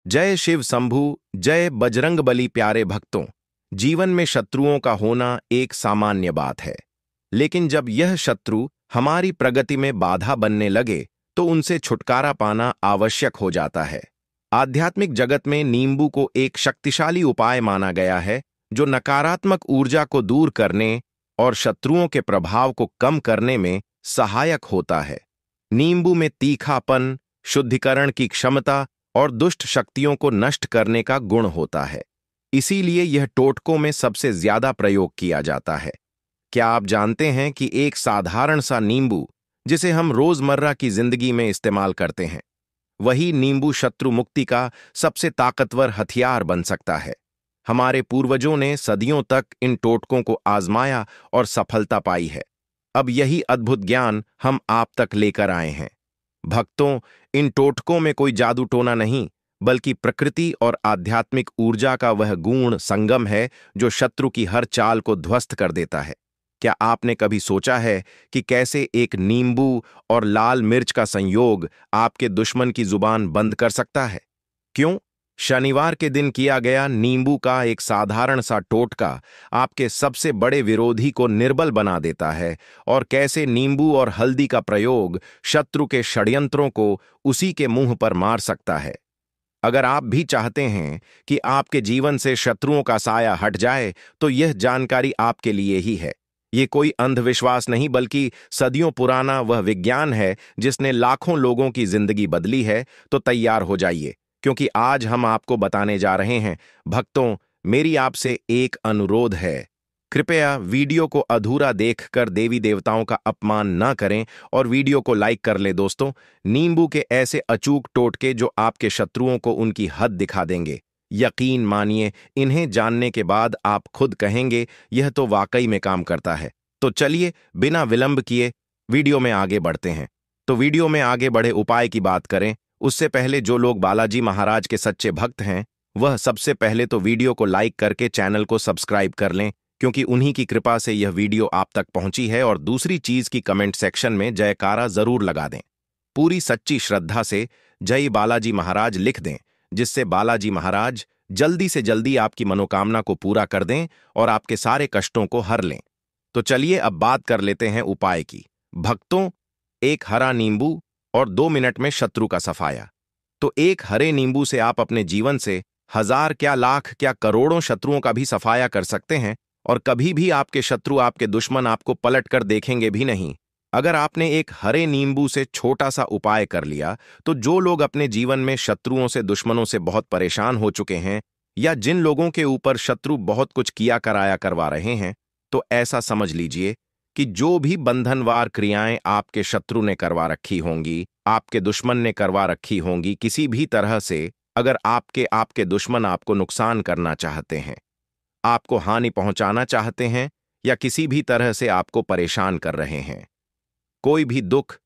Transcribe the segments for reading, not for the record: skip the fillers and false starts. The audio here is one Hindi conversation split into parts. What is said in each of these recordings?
जय शिव शंभु, जय बजरंगबली। प्यारे भक्तों, जीवन में शत्रुओं का होना एक सामान्य बात है, लेकिन जब यह शत्रु हमारी प्रगति में बाधा बनने लगे तो उनसे छुटकारा पाना आवश्यक हो जाता है। आध्यात्मिक जगत में नींबू को एक शक्तिशाली उपाय माना गया है, जो नकारात्मक ऊर्जा को दूर करने और शत्रुओं के प्रभाव को कम करने में सहायक होता है। नींबू में तीखापन, शुद्धिकरण की क्षमता और दुष्ट शक्तियों को नष्ट करने का गुण होता है। इसीलिए यह टोटकों में सबसे ज्यादा प्रयोग किया जाता है। क्या आप जानते हैं कि एक साधारण सा नींबू, जिसे हम रोजमर्रा की जिंदगी में इस्तेमाल करते हैं, वही नींबू शत्रु मुक्ति का सबसे ताकतवर हथियार बन सकता है। हमारे पूर्वजों ने सदियों तक इन टोटकों को आजमाया और सफलता पाई है। अब यही अद्भुत ज्ञान हम आप तक लेकर आए हैं। भक्तों, इन टोटकों में कोई जादू टोना नहीं, बल्कि प्रकृति और आध्यात्मिक ऊर्जा का वह गुण संगम है जो शत्रु की हर चाल को ध्वस्त कर देता है। क्या आपने कभी सोचा है कि कैसे एक नींबू और लाल मिर्च का संयोग आपके दुश्मन की जुबान बंद कर सकता है? क्यों? शनिवार के दिन किया गया नींबू का एक साधारण सा टोटका आपके सबसे बड़े विरोधी को निर्बल बना देता है, और कैसे नींबू और हल्दी का प्रयोग शत्रु के षड्यंत्रों को उसी के मुंह पर मार सकता है। अगर आप भी चाहते हैं कि आपके जीवन से शत्रुओं का साया हट जाए, तो यह जानकारी आपके लिए ही है। ये कोई अंधविश्वास नहीं, बल्कि सदियों पुराना वह विज्ञान है जिसने लाखों लोगों की जिंदगी बदली है। तो तैयार हो जाइए, क्योंकि आज हम आपको बताने जा रहे हैं। भक्तों, मेरी आपसे एक अनुरोध है, कृपया वीडियो को अधूरा देखकर देवी देवताओं का अपमान न करें और वीडियो को लाइक कर लें। दोस्तों, नींबू के ऐसे अचूक टोटके जो आपके शत्रुओं को उनकी हद दिखा देंगे। यकीन मानिए, इन्हें जानने के बाद आप खुद कहेंगे, यह तो वाकई में काम करता है। तो चलिए, बिना विलंब किए वीडियो में आगे बढ़ते हैं। तो वीडियो में आगे बढ़े उपाय की बात करें, उससे पहले जो लोग बालाजी महाराज के सच्चे भक्त हैं, वह सबसे पहले तो वीडियो को लाइक करके चैनल को सब्सक्राइब कर लें, क्योंकि उन्हीं की कृपा से यह वीडियो आप तक पहुंची है। और दूसरी चीज की कमेंट सेक्शन में जयकारा जरूर लगा दें। पूरी सच्ची श्रद्धा से जय बालाजी महाराज लिख दें, जिससे बालाजी महाराज जल्दी से जल्दी आपकी मनोकामना को पूरा कर दें और आपके सारे कष्टों को हर लें। तो चलिए अब बात कर लेते हैं उपाय की। भक्तों, एक हरा नींबू और 2 मिनट में शत्रु का सफाया। तो एक हरे नींबू से आप अपने जीवन से हजार क्या लाख क्या करोड़ों शत्रुओं का भी सफाया कर सकते हैं, और कभी भी आपके शत्रु, आपके दुश्मन आपको पलट कर देखेंगे भी नहीं। अगर आपने एक हरे नींबू से छोटा सा उपाय कर लिया, तो जो लोग अपने जीवन में शत्रुओं से, दुश्मनों से बहुत परेशान हो चुके हैं, या जिन लोगों के ऊपर शत्रु बहुत कुछ किया कराया करवा रहे हैं, तो ऐसा समझ लीजिए कि जो भी बंधनवार क्रियाएं आपके शत्रु ने करवा रखी होंगी, आपके दुश्मन ने करवा रखी होंगी किसी भी तरह से, अगर आपके दुश्मन आपको नुकसान करना चाहते हैं, आपको हानि पहुंचाना चाहते हैं, या किसी भी तरह से आपको परेशान कर रहे हैं, कोई भी दुख,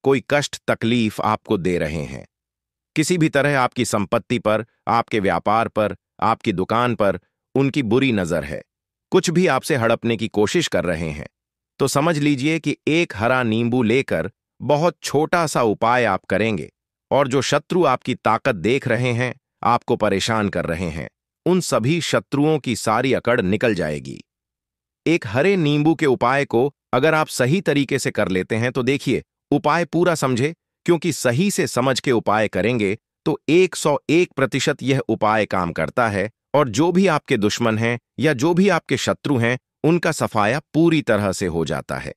कोई कष्ट, तकलीफ आपको दे रहे हैं, किसी भी तरह आपकी संपत्ति पर, आपके व्यापार पर, आपकी दुकान पर उनकी बुरी नजर है, कुछ भी आपसे हड़पने की कोशिश कर रहे हैं, तो समझ लीजिए कि एक हरा नींबू लेकर बहुत छोटा सा उपाय आप करेंगे, और जो शत्रु आपकी ताकत देख रहे हैं, आपको परेशान कर रहे हैं, उन सभी शत्रुओं की सारी अकड़ निकल जाएगी। एक हरे नींबू के उपाय को अगर आप सही तरीके से कर लेते हैं, तो देखिए, उपाय पूरा समझे, क्योंकि सही से समझ के उपाय करेंगे तो 101% यह उपाय काम करता है, और जो भी आपके दुश्मन हैं या जो भी आपके शत्रु हैं, उनका सफाया पूरी तरह से हो जाता है।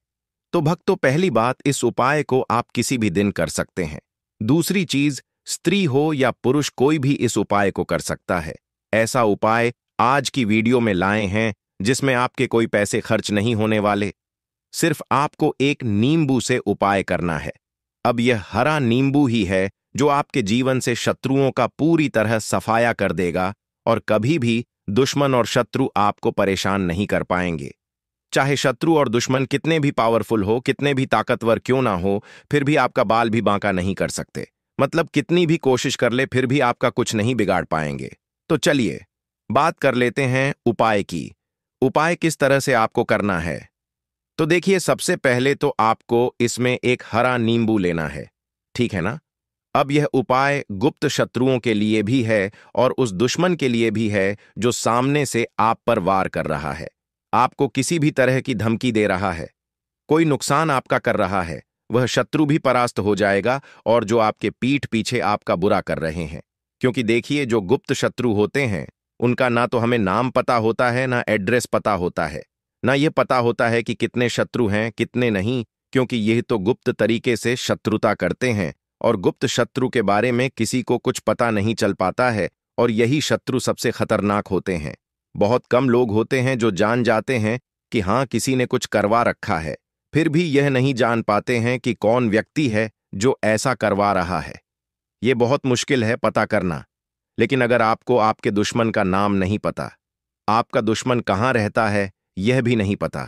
तो भक्तों, पहली बात, इस उपाय को आप किसी भी दिन कर सकते हैं। दूसरी चीज, स्त्री हो या पुरुष, कोई भी इस उपाय को कर सकता है। ऐसा उपाय आज की वीडियो में लाए हैं जिसमें आपके कोई पैसे खर्च नहीं होने वाले। सिर्फ आपको एक नींबू से उपाय करना है। अब यह हरा नींबू ही है जो आपके जीवन से शत्रुओं का पूरी तरह सफाया कर देगा, और कभी भी दुश्मन और शत्रु आपको परेशान नहीं कर पाएंगे। चाहे शत्रु और दुश्मन कितने भी पावरफुल हो, कितने भी ताकतवर क्यों ना हो, फिर भी आपका बाल भी बांका नहीं कर सकते। मतलब कितनी भी कोशिश कर ले, फिर भी आपका कुछ नहीं बिगाड़ पाएंगे। तो चलिए बात कर लेते हैं उपाय की। उपाय किस तरह से आपको करना है? तो देखिए, सबसे पहले तो आपको इसमें एक हरा नींबू लेना है, ठीक है ना? अब यह उपाय गुप्त शत्रुओं के लिए भी है और उस दुश्मन के लिए भी है जो सामने से आप पर वार कर रहा है, आपको किसी भी तरह की धमकी दे रहा है, कोई नुकसान आपका कर रहा है। वह शत्रु भी परास्त हो जाएगा और जो आपके पीठ पीछे आपका बुरा कर रहे हैं। क्योंकि देखिए, जो गुप्त शत्रु होते हैं उनका ना तो हमें नाम पता होता है, ना एड्रेस पता होता है, ना यह पता होता है कि कितने शत्रु हैं कितने नहीं, क्योंकि यह तो गुप्त तरीके से शत्रुता करते हैं और गुप्त शत्रु के बारे में किसी को कुछ पता नहीं चल पाता है और यही शत्रु सबसे खतरनाक होते हैं। बहुत कम लोग होते हैं जो जान जाते हैं कि हाँ, किसी ने कुछ करवा रखा है, फिर भी यह नहीं जान पाते हैं कि कौन व्यक्ति है जो ऐसा करवा रहा है। यह बहुत मुश्किल है पता करना। लेकिन अगर आपको आपके दुश्मन का नाम नहीं पता, आपका दुश्मन कहाँ रहता है यह भी नहीं पता,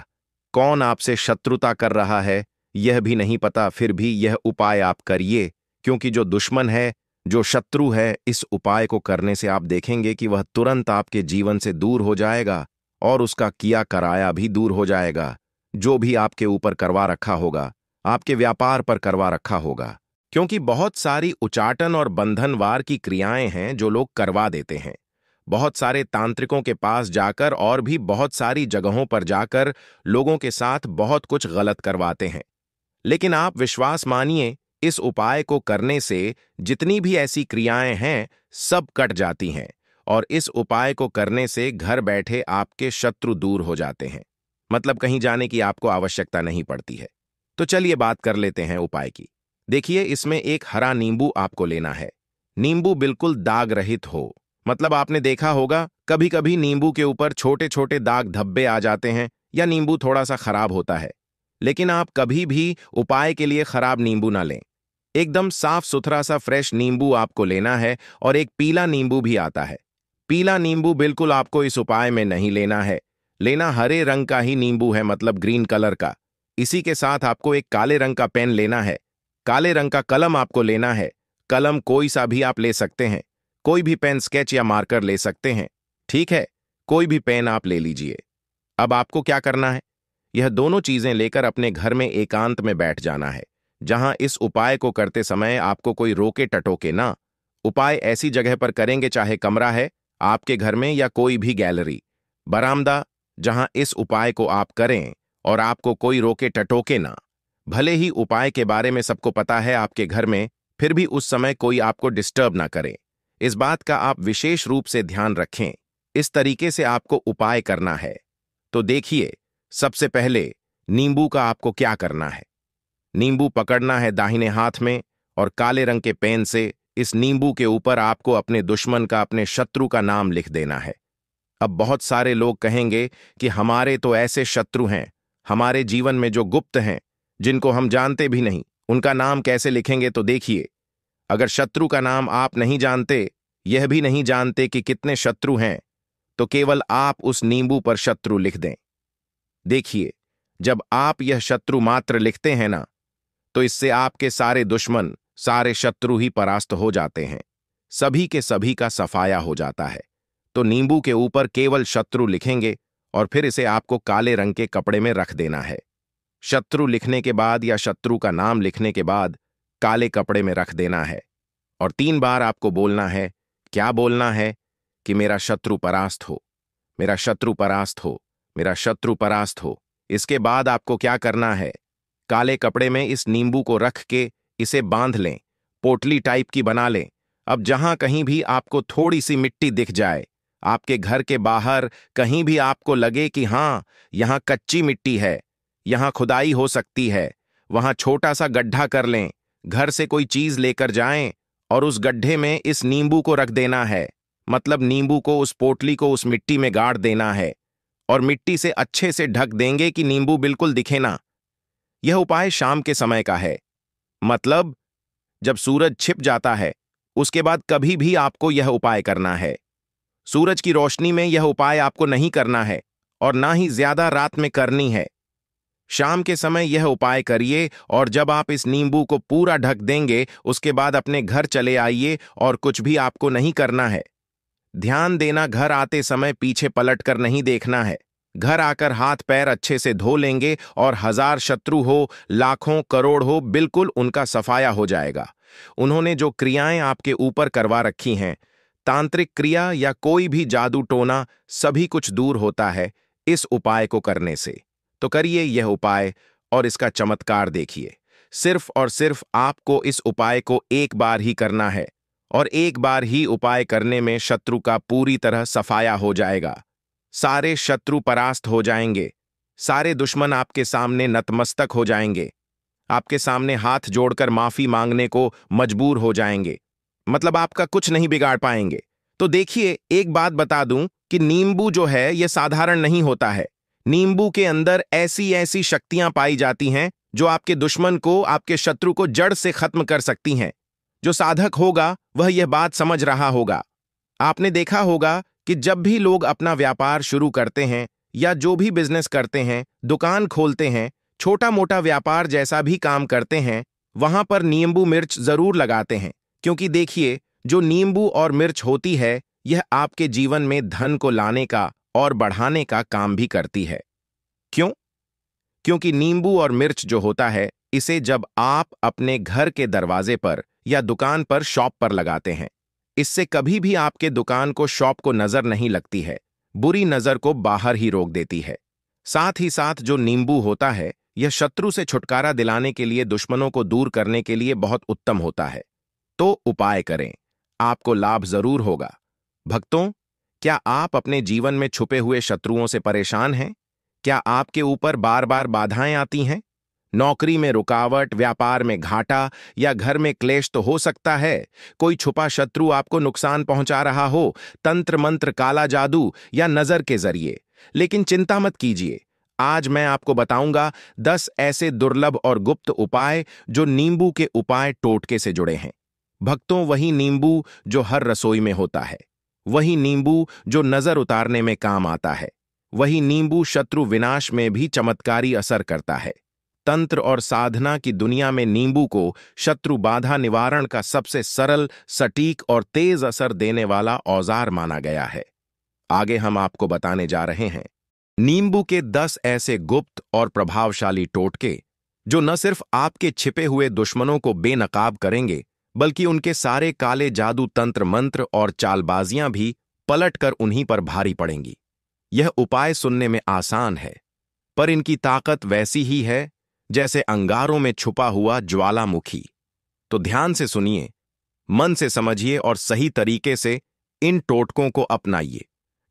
कौन आपसे शत्रुता कर रहा है यह भी नहीं पता, फिर भी यह उपाय आप करिए, क्योंकि जो दुश्मन है, जो शत्रु है, इस उपाय को करने से आप देखेंगे कि वह तुरंत आपके जीवन से दूर हो जाएगा और उसका किया कराया भी दूर हो जाएगा। जो भी आपके ऊपर करवा रखा होगा, आपके व्यापार पर करवा रखा होगा, क्योंकि बहुत सारी उचाटन और बंधनवार की क्रियाएं हैं जो लोग करवा देते हैं। बहुत सारे तांत्रिकों के पास जाकर और भी बहुत सारी जगहों पर जाकर लोगों के साथ बहुत कुछ गलत करवाते हैं। लेकिन आप विश्वास मानिए, इस उपाय को करने से जितनी भी ऐसी क्रियाएं हैं सब कट जाती हैं और इस उपाय को करने से घर बैठे आपके शत्रु दूर हो जाते हैं। मतलब कहीं जाने की आपको आवश्यकता नहीं पड़ती है। तो चलिए बात कर लेते हैं उपाय की। देखिए, इसमें एक हरा नींबू आपको लेना है। नींबू बिल्कुल दाग रहित हो। मतलब आपने देखा होगा कभी कभी नींबू के ऊपर छोटे छोटे दाग धब्बे आ जाते हैं या नींबू थोड़ा सा खराब होता है। लेकिन आप कभी भी उपाय के लिए खराब नींबू ना लें। एकदम साफ सुथरा सा फ्रेश नींबू आपको लेना है और एक पीला नींबू भी आता है। पीला नींबू बिल्कुल आपको इस उपाय में नहीं लेना है। लेना हरे रंग का ही नींबू है, मतलब ग्रीन कलर का। इसी के साथ आपको एक काले रंग का पेन लेना है। काले रंग का कलम आपको लेना है। कलम कोई सा भी आप ले सकते हैं। कोई भी पेन, स्केच या मार्कर ले सकते हैं। ठीक है, कोई भी पेन आप ले लीजिए। अब आपको क्या करना है, यह दोनों चीजें लेकर अपने घर में एकांत में बैठ जाना है, जहां इस उपाय को करते समय आपको कोई रोके टटोके ना। उपाय ऐसी जगह पर करेंगे, चाहे कमरा है आपके घर में या कोई भी गैलरी, बरामदा, जहां इस उपाय को आप करें और आपको कोई रोके टटोके ना। भले ही उपाय के बारे में सबको पता है आपके घर में, फिर भी उस समय कोई आपको डिस्टर्ब ना करे। इस बात का आप विशेष रूप से ध्यान रखें। इस तरीके से आपको उपाय करना है। तो देखिए, सबसे पहले नींबू का आपको क्या करना है। नींबू पकड़ना है दाहिने हाथ में और काले रंग के पेन से इस नींबू के ऊपर आपको अपने दुश्मन का, अपने शत्रु का नाम लिख देना है। अब बहुत सारे लोग कहेंगे कि हमारे तो ऐसे शत्रु हैं हमारे जीवन में जो गुप्त हैं, जिनको हम जानते भी नहीं, उनका नाम कैसे लिखेंगे। तो देखिए, अगर शत्रु का नाम आप नहीं जानते, यह भी नहीं जानते कि कितने शत्रु हैं, तो केवल आप उस नींबू पर शत्रु लिख दें। देखिए, जब आप यह शत्रु मात्र लिखते हैं ना, तो इससे आपके सारे दुश्मन, सारे शत्रु ही परास्त हो जाते हैं। सभी के सभी का सफाया हो जाता है। तो नींबू के ऊपर केवल शत्रु लिखेंगे और फिर इसे आपको काले रंग के कपड़े में रख देना है। शत्रु लिखने के बाद या शत्रु का नाम लिखने के बाद काले कपड़े में रख देना है और 3 बार आपको बोलना है। क्या बोलना है? कि मेरा शत्रु परास्त हो, मेरा शत्रु परास्त हो, मेरा शत्रु परास्त हो। इसके बाद आपको क्या करना है, काले कपड़े में इस नींबू को रख के इसे बांध लें, पोटली टाइप की बना लें। अब जहां कहीं भी आपको थोड़ी सी मिट्टी दिख जाए, आपके घर के बाहर कहीं भी आपको लगे कि हां, यहां कच्ची मिट्टी है, यहां खुदाई हो सकती है, वहां छोटा सा गड्ढा कर लें। घर से कोई चीज लेकर जाएं और उस गड्ढे में इस नींबू को रख देना है। मतलब नींबू को, उस पोटली को उस मिट्टी में गाड़ देना है और मिट्टी से अच्छे से ढक देंगे कि नींबू बिल्कुल दिखे ना। यह उपाय शाम के समय का है, मतलब जब सूरज छिप जाता है उसके बाद कभी भी आपको यह उपाय करना है। सूरज की रोशनी में यह उपाय आपको नहीं करना है और ना ही ज्यादा रात में करनी है। शाम के समय यह उपाय करिए और जब आप इस नींबू को पूरा ढक देंगे, उसके बाद अपने घर चले आइए और कुछ भी आपको नहीं करना है। ध्यान देना, घर आते समय पीछे पलटकर नहीं देखना है। घर आकर हाथ पैर अच्छे से धो लेंगे और 1000 शत्रु हो, लाखों, करोड़ हो, बिल्कुल उनका सफाया हो जाएगा। उन्होंने जो क्रियाएं आपके ऊपर करवा रखी हैं, तांत्रिक क्रिया या कोई भी जादू टोना, सभी कुछ दूर होता है इस उपाय को करने से। तो करिए यह उपाय और इसका चमत्कार देखिए। सिर्फ और सिर्फ आपको इस उपाय को एक बार ही करना है, और एक बार ही उपाय करने में शत्रु का पूरी तरह सफाया हो जाएगा। सारे शत्रु परास्त हो जाएंगे, सारे दुश्मन आपके सामने नतमस्तक हो जाएंगे, आपके सामने हाथ जोड़कर माफी मांगने को मजबूर हो जाएंगे, मतलब आपका कुछ नहीं बिगाड़ पाएंगे। तो देखिए, एक बात बता दूं कि नींबू जो है यह साधारण नहीं होता है। नींबू के अंदर ऐसी ऐसी शक्तियां पाई जाती हैं जो आपके दुश्मन को, आपके शत्रु को जड़ से खत्म कर सकती हैं। जो साधक होगा वह यह बात समझ रहा होगा। आपने देखा होगा कि जब भी लोग अपना व्यापार शुरू करते हैं या जो भी बिजनेस करते हैं, दुकान खोलते हैं, छोटा मोटा व्यापार जैसा भी काम करते हैं, वहां पर नींबू मिर्च जरूर लगाते हैं। क्योंकि देखिए, जो नींबू और मिर्च होती है, यह आपके जीवन में धन को लाने का और बढ़ाने का काम भी करती है। क्यों? क्योंकि नींबू और मिर्च जो होता है, इसे जब आप अपने घर के दरवाजे पर या दुकान पर, शॉप पर लगाते हैं, इससे कभी भी आपके दुकान को, शॉप को नजर नहीं लगती है, बुरी नजर को बाहर ही रोक देती है। साथ ही साथ जो नींबू होता है, यह शत्रु से छुटकारा दिलाने के लिए, दुश्मनों को दूर करने के लिए बहुत उत्तम होता है। तो उपाय करें, आपको लाभ जरूर होगा। भक्तों, क्या आप अपने जीवन में छुपे हुए शत्रुओं से परेशान हैं? क्या आपके ऊपर बार बार बाधाएं आती हैं? नौकरी में रुकावट, व्यापार में घाटा या घर में क्लेश तो हो सकता है। कोई छुपा शत्रु आपको नुकसान पहुंचा रहा हो, तंत्र मंत्र, काला जादू या नजर के जरिए। लेकिन चिंता मत कीजिए, आज मैं आपको बताऊंगा 10 ऐसे दुर्लभ और गुप्त उपाय जो नींबू के उपाय टोटके से जुड़े हैं। भक्तों, वही नींबू जो हर रसोई में होता है, वही नींबू जो नजर उतारने में काम आता है, वही नींबू शत्रु विनाश में भी चमत्कारी असर करता है। तंत्र और साधना की दुनिया में नींबू को शत्रु बाधा निवारण का सबसे सरल, सटीक और तेज असर देने वाला औजार माना गया है। आगे हम आपको बताने जा रहे हैं नींबू के 10 ऐसे गुप्त और प्रभावशाली टोटके जो न सिर्फ आपके छिपे हुए दुश्मनों को बेनकाब करेंगे, बल्कि उनके सारे काले जादू, तंत्र मंत्र और चालबाजियां भी पलटकर उन्हीं पर भारी पड़ेंगी। यह उपाय सुनने में आसान है, पर इनकी ताकत वैसी ही है जैसे अंगारों में छुपा हुआ ज्वालामुखी। तो ध्यान से सुनिए, मन से समझिए और सही तरीके से इन टोटकों को अपनाइए,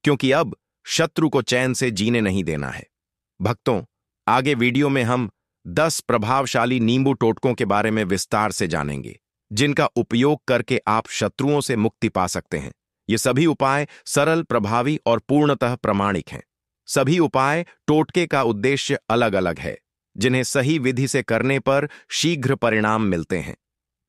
क्योंकि अब शत्रु को चैन से जीने नहीं देना है। भक्तों, आगे वीडियो में हम 10 प्रभावशाली नींबू टोटकों के बारे में विस्तार से जानेंगे, जिनका उपयोग करके आप शत्रुओं से मुक्ति पा सकते हैं। ये सभी उपाय सरल, प्रभावी और पूर्णतः प्रामाणिक हैं। सभी उपाय टोटके का उद्देश्य अलग अलग है, जिन्हें सही विधि से करने पर शीघ्र परिणाम मिलते हैं।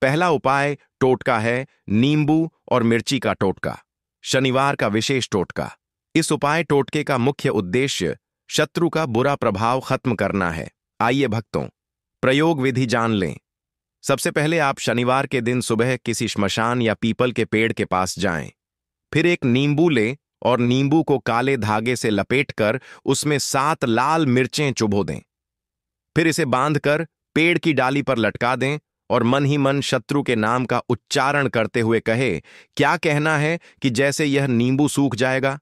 पहला उपाय टोटका है नींबू और मिर्ची का टोटका, शनिवार का विशेष टोटका। इस उपाय टोटके का मुख्य उद्देश्य शत्रु का बुरा प्रभाव खत्म करना है। आइए भक्तों, प्रयोग विधि जान लें। सबसे पहले आप शनिवार के दिन सुबह किसी श्मशान या पीपल के पेड़ के पास जाएं। फिर एक नींबू लें और नींबू को काले धागे से लपेटकर उसमें 7 लाल मिर्चें चुभो दें। फिर इसे बांधकर पेड़ की डाली पर लटका दें और मन ही मन शत्रु के नाम का उच्चारण करते हुए कहे, क्या कहना है कि जैसे यह नींबू सूख जाएगा,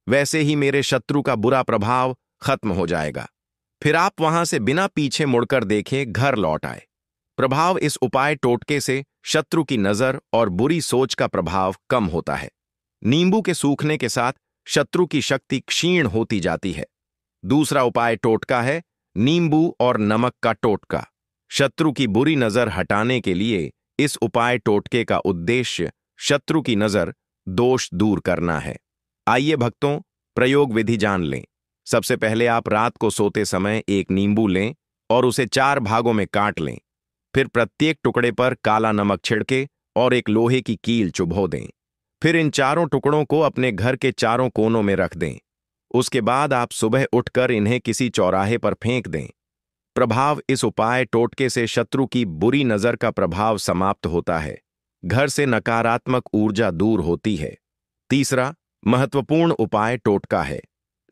वैसे ही मेरे शत्रु का बुरा प्रभाव खत्म हो जाएगा। फिर आप वहां से बिना पीछे मुड़कर देखे घर लौट आए। प्रभाव इस उपाय टोटके से शत्रु की नजर और बुरी सोच का प्रभाव कम होता है। नींबू के सूखने के साथ शत्रु की शक्ति क्षीण होती जाती है। दूसरा उपाय टोटका है नींबू और नमक का टोटका। शत्रु की बुरी नजर हटाने के लिए इस उपाय टोटके का उद्देश्य शत्रु की नजर, दोष दूर करना है। आइए भक्तों, प्रयोग विधि जान लें। सबसे पहले आप रात को सोते समय एक नींबू लें और उसे 4 भागों में काट लें। फिर प्रत्येक टुकड़े पर काला नमक छिड़के और एक लोहे की कील चुभो दें। फिर इन चारों टुकड़ों को अपने घर के चारों कोनों में रख दें। उसके बाद आप सुबह उठकर इन्हें किसी चौराहे पर फेंक दें। प्रभाव इस उपाय टोटके से शत्रु की बुरी नजर का प्रभाव समाप्त होता है। घर से नकारात्मक ऊर्जा दूर होती है। तीसरा महत्वपूर्ण उपाय टोटका है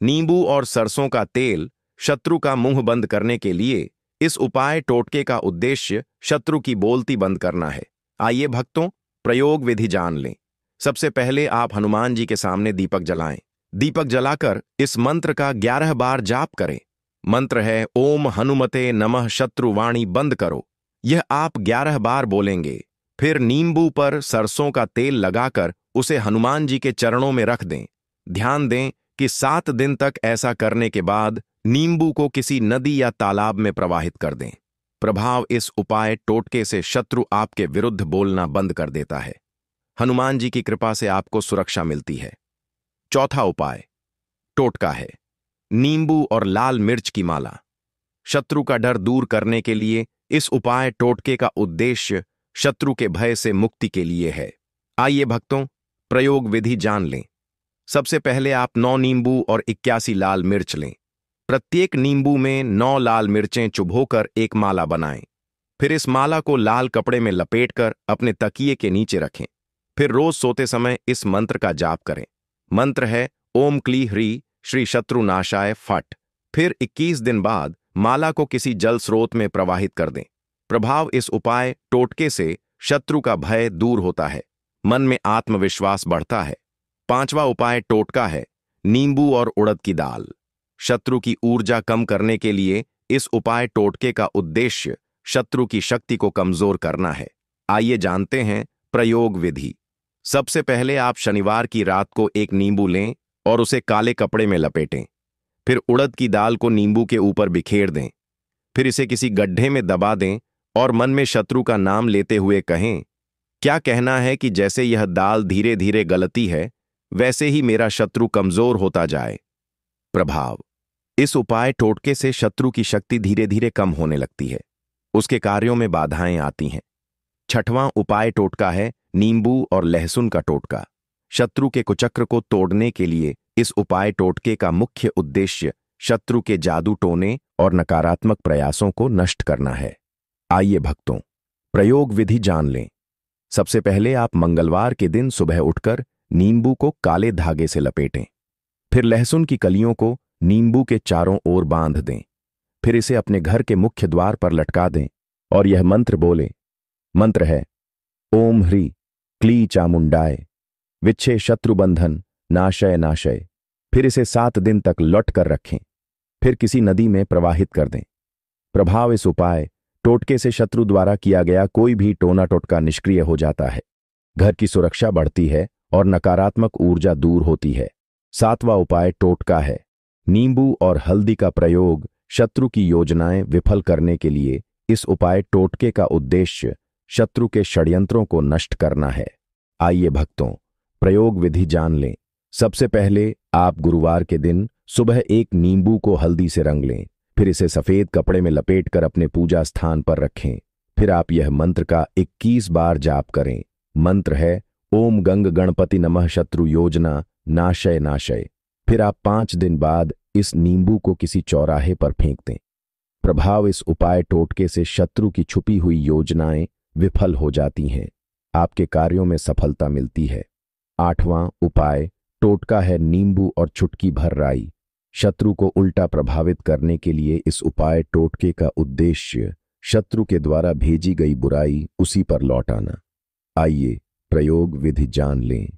नींबू और सरसों का तेल। शत्रु का मुंह बंद करने के लिए इस उपाय टोटके का उद्देश्य शत्रु की बोलती बंद करना है। आइए भक्तों, प्रयोग विधि जान लें। सबसे पहले आप हनुमान जी के सामने दीपक जलाएं। दीपक जलाकर इस मंत्र का 11 बार जाप करें। मंत्र है ओम हनुमते नमः। शत्रुवाणी बंद करो। यह आप 11 बार बोलेंगे। फिर नींबू पर सरसों का तेल लगाकर उसे हनुमान जी के चरणों में रख दें। ध्यान दें कि 7 दिन तक ऐसा करने के बाद नींबू को किसी नदी या तालाब में प्रवाहित कर दें। प्रभाव इस उपाय टोटके से शत्रु आपके विरुद्ध बोलना बंद कर देता है। हनुमान जी की कृपा से आपको सुरक्षा मिलती है। चौथा उपाय टोटका है नींबू और लाल मिर्च की माला। शत्रु का डर दूर करने के लिए इस उपाय टोटके का उद्देश्य शत्रु के भय से मुक्ति के लिए है। आइए भक्तों, प्रयोग विधि जान लें। सबसे पहले आप 9 नींबू और 81 लाल मिर्च लें। प्रत्येक नींबू में 9 लाल मिर्चें चुभोकर एक माला बनाएं। फिर इस माला को लाल कपड़े में लपेटकर अपने तकिए के नीचे रखें। फिर रोज सोते समय इस मंत्र का जाप करें। मंत्र है ओम क्ली ह्री श्री शत्रुनाशाय फट। फिर 21 दिन बाद माला को किसी जल स्रोत में प्रवाहित कर दें। प्रभाव इस उपाय टोटके से शत्रु का भय दूर होता है, मन में आत्मविश्वास बढ़ता है। पांचवा उपाय टोटका है नींबू और उड़द की दाल। शत्रु की ऊर्जा कम करने के लिए इस उपाय टोटके का उद्देश्य शत्रु की शक्ति को कमजोर करना है। आइए जानते हैं प्रयोग विधि। सबसे पहले आप शनिवार की रात को एक नींबू लें और उसे काले कपड़े में लपेटें। फिर उड़द की दाल को नींबू के ऊपर बिखेर दें। फिर इसे किसी गड्ढे में दबा दें और मन में शत्रु का नाम लेते हुए कहें, क्या कहना है कि जैसे यह दाल धीरे धीरे गलती है, वैसे ही मेरा शत्रु कमजोर होता जाए। प्रभाव इस उपाय टोटके से शत्रु की शक्ति धीरे धीरे कम होने लगती है, उसके कार्यों में बाधाएं आती हैं। छठवां उपाय टोटका है नींबू और लहसुन का टोटका। शत्रु के कुचक्र को तोड़ने के लिए इस उपाय टोटके का मुख्य उद्देश्य शत्रु के जादू टोने और नकारात्मक प्रयासों को नष्ट करना है। आइए भक्तों, प्रयोग विधि जान लें। सबसे पहले आप मंगलवार के दिन सुबह उठकर नींबू को काले धागे से लपेटें। फिर लहसुन की कलियों को नींबू के चारों ओर बांध दें। फिर इसे अपने घर के मुख्य द्वार पर लटका दें और यह मंत्र बोलें। मंत्र है ओम ह्री क्ली चामुंडाय विच्छे शत्रुबंधन नाशय नाशय। फिर इसे 7 दिन तक लौट कर रखें। फिर किसी नदी में प्रवाहित कर दें। प्रभाव इस उपाय टोटके से शत्रु द्वारा किया गया कोई भी टोना टोटका निष्क्रिय हो जाता है, घर की सुरक्षा बढ़ती है और नकारात्मक ऊर्जा दूर होती है। 7वां उपाय टोटका है नींबू और हल्दी का प्रयोग। शत्रु की योजनाएं विफल करने के लिए इस उपाय टोटके का उद्देश्य शत्रु के षड्यंत्रों को नष्ट करना है। आइए भक्तों, प्रयोग विधि जान लें। सबसे पहले आप गुरुवार के दिन सुबह एक नींबू को हल्दी से रंग लें। फिर इसे सफेद कपड़े में लपेटकर अपने पूजा स्थान पर रखें। फिर आप यह मंत्र का 21 बार जाप करें। मंत्र है ओम गंग गणपति नमः शत्रु योजना नाशय नाशय। फिर आप 5 दिन बाद इस नींबू को किसी चौराहे पर फेंक दें। प्रभाव इस उपाय टोटके से शत्रु की छुपी हुई योजनाएं विफल हो जाती हैं, आपके कार्यों में सफलता मिलती है। 8वां उपाय टोटका है नींबू और चुटकी भर राई। शत्रु को उल्टा प्रभावित करने के लिए इस उपाय टोटके का उद्देश्य शत्रु के द्वारा भेजी गई बुराई उसी पर लौटाना। आइए प्रयोग विधि जान लें।